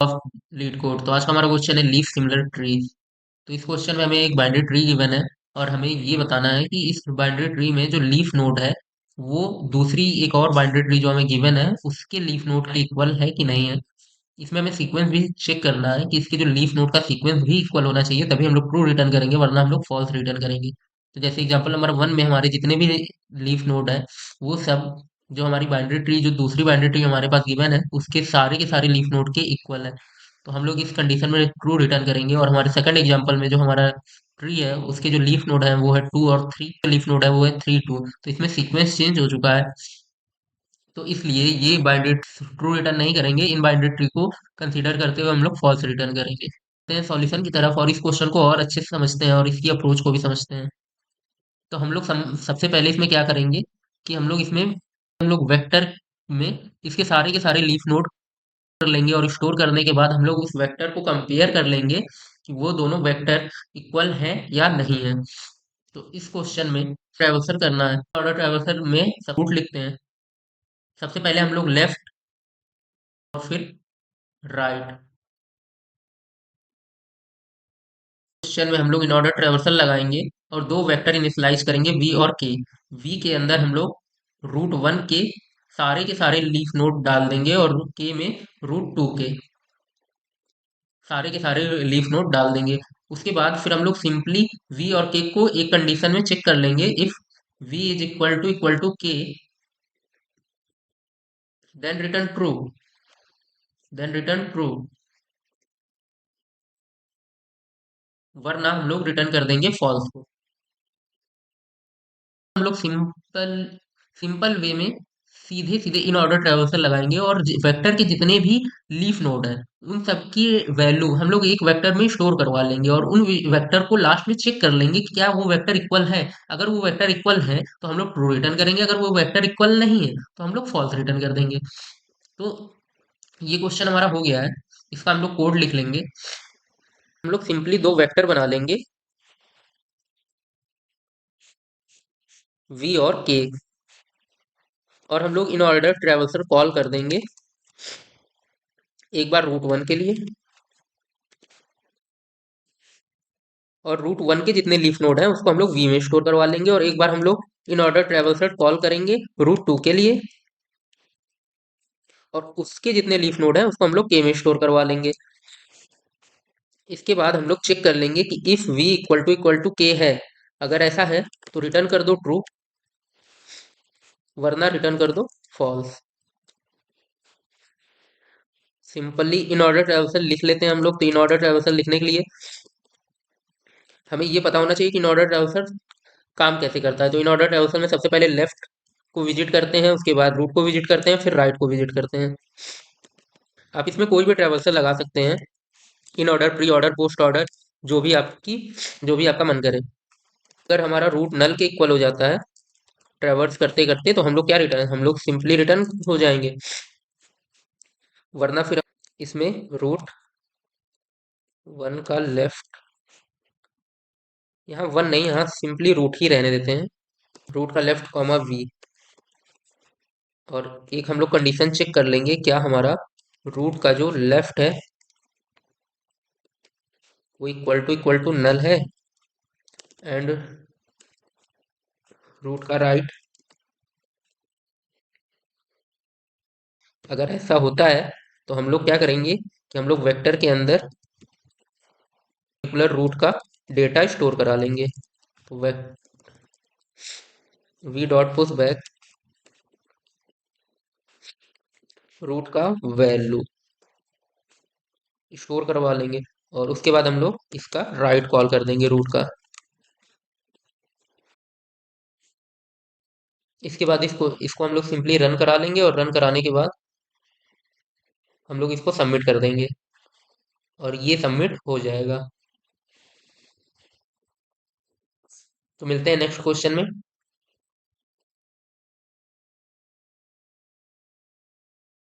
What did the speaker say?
Of leet code. तो आज का हमारा क्वेश्चन है लीफ सिमिलर ट्रीज। तो इस क्वेश्चन में हमें एक बाइनरी ट्री गिवन है और हमें ये बताना है कि इस बाइनरी ट्री में जो लीफ नोड है वो दूसरी एक और बाइनरी ट्री जो हमें गिवन है उसके लीफ नोड के इक्वल है कि नहीं है। इसमें हमें सीक्वेंस भी चेक करना है कि इसके जो लीफ नोड का सीक्वेंस भी इक्वल होना चाहिए, तभी हम लोग ट्रू रिटर्न करेंगे, वरना हम लोग फॉल्स रिटर्न करेंगे। तो जैसे एग्जांपल नंबर 1 में हमारे जितने भी लीफ नोड है वो सब जो हमारी बाइनरी ट्री जो दूसरी बाइनरी ट्री हमारे पास गिवन है उसके सारे के सारे लीफ नोड के इक्वल है। तो हम लोग इस कंडीशन में ट्रू रिटर्न करेंगे। और हमारे सेकंड एग्जांपल में जो हमारा ट्री है उसके जो लीफ नोड है वो है 2 और 3, लीफ नोड है वो है 3 2। तो इसमें सीक्वेंस चेंज हो चुका है, तो इसलिए ये बाइनरी ट्रू रिटर्न नहीं करेंगे। इन बाइनरी ट्री को कंसीडर करते हुए हम लोग फॉल्स रिटर्न करेंगे। सॉल्यूशन की तरफ और इस क्वेश्चन को और अच्छे से समझते हैं और इसकी अप्रोच को भी समझते हैं। तो हम लोग सबसे पहले इसमें क्या करेंगे कि हम लोग वेक्टर में इसके सारे के सारे लीफ नोड कर लेंगे और स्टोर करने के बाद हम लोग उस वेक्टर को कंपेयर कर लेंगे कि वो दोनों वेक्टर इक्वल हैं या नहीं है। तो इस क्वेश्चन में ट्रैवर्सल करना है। ऑर्डर ट्रैवर्सल में सब रूट लिखते हैं। सबसे पहले हम लोग लेफ्ट और फिर राइट। क्वेश्चन में हम लोग इन ऑर्डर ट्रेवर्सल लगाएंगे और दो वेक्टर इनिशियलाइज करेंगे वी और के। वी के अंदर हम लोग रूट 1 के सारे लीफ नोड डाल देंगे और के में रूट 2 के सारे लीफ नोड डाल देंगे। उसके बाद फिर हम लोग सिंपली वी और के को एक कंडीशन में चेक कर लेंगे। If v is equal to k then return true, then return true, वरना हम लोग रिटर्न कर देंगे फॉल्स को। हम लोग सिंपल सिंपल वे में सीधे सीधे इन ऑर्डर ट्रेवर्सल लगाएंगे और वेक्टर के जितने भी लीफ नोड हैं उन सबकी वैल्यू हम लोग एक वेक्टर में स्टोर करवा लेंगे और उन वेक्टर को लास्ट में चेक कर लेंगे कि क्या वो वेक्टर इक्वल है। अगर वो वेक्टर इक्वल है तो हम लोग ट्रू रिटर्न करेंगे, अगर वो वेक्टर इक्वल नहीं है तो हम लोग फॉल्स रिटर्न कर देंगे। तो ये क्वेश्चन हमारा हो गया है। इसका हम लोग कोड लिख लेंगे। हम लोग सिंपली दो वेक्टर बना लेंगे वी और के, और हम लोग इन ऑर्डर ट्रेवर्सल कॉल कर देंगे एक बार रूट 1 के लिए और रूट 1 के जितने लीफ नोड हैं उसको हम लोग वी में स्टोर करवा लेंगे, और एक बार हम लोग इन ऑर्डर ट्रेवर्सल कॉल करेंगे रूट 2 के लिए और उसके जितने लीफ नोड हैं उसको हम लोग के में स्टोर करवा लेंगे। इसके बाद हम लोग चेक कर लेंगे कि इफ वी इक्वल टू के है। अगर ऐसा है तो रिटर्न कर दो ट्रू, वरना रिटर्न कर दो false. Simply in order traversal लिख लेते हैं हम लोग। तो इन ऑर्डर ट्रेवर्सल लिखने के लिए हमें ये पता होना चाहिए कि इन ऑर्डर ट्रेवर्सल काम कैसे करता है। तो इन ऑर्डर ट्रेवर्सल में सबसे पहले लेफ्ट को विजिट करते हैं, उसके बाद रूट को विजिट करते हैं, फिर राइट को विजिट करते हैं। आप इसमें कोई भी ट्रेवर्सल लगा सकते हैं, in order, pre order, post order, जो भी आपका मन करे। अगर हमारा रूट नल के इक्वल हो जाता है ट्रेवर्स करते करते तो हम लोग क्या रिटर्न, हम लोग सिंपली रिटर्न हो जाएंगे, वरना फिर इसमें रूट 1 का लेफ्ट, यहाँ 1 नहीं, यहाँ सिंपली रूट ही रहने देते हैं, रूट का लेफ्ट कॉमा वी। और एक हम लोग कंडीशन चेक कर लेंगे क्या हमारा रूट का जो लेफ्ट है वो इक्वल टू नल है, एंड रूट का राइट। अगर ऐसा होता है तो हम लोग क्या करेंगे कि हम लोग वेक्टर के अंदर पर्टिकुलर रूट का डेटा स्टोर करा लेंगे। तो v dot push back root का वैल्यू स्टोर करवा लेंगे, और उसके बाद हम लोग इसका राइट कॉल कर देंगे रूट का। इसके बाद इसको इसको हम लोग सिंपली रन करा लेंगे और रन कराने के बाद हम लोग इसको सबमिट कर देंगे और ये सबमिट हो जाएगा। तो मिलते हैं नेक्स्ट क्वेश्चन में।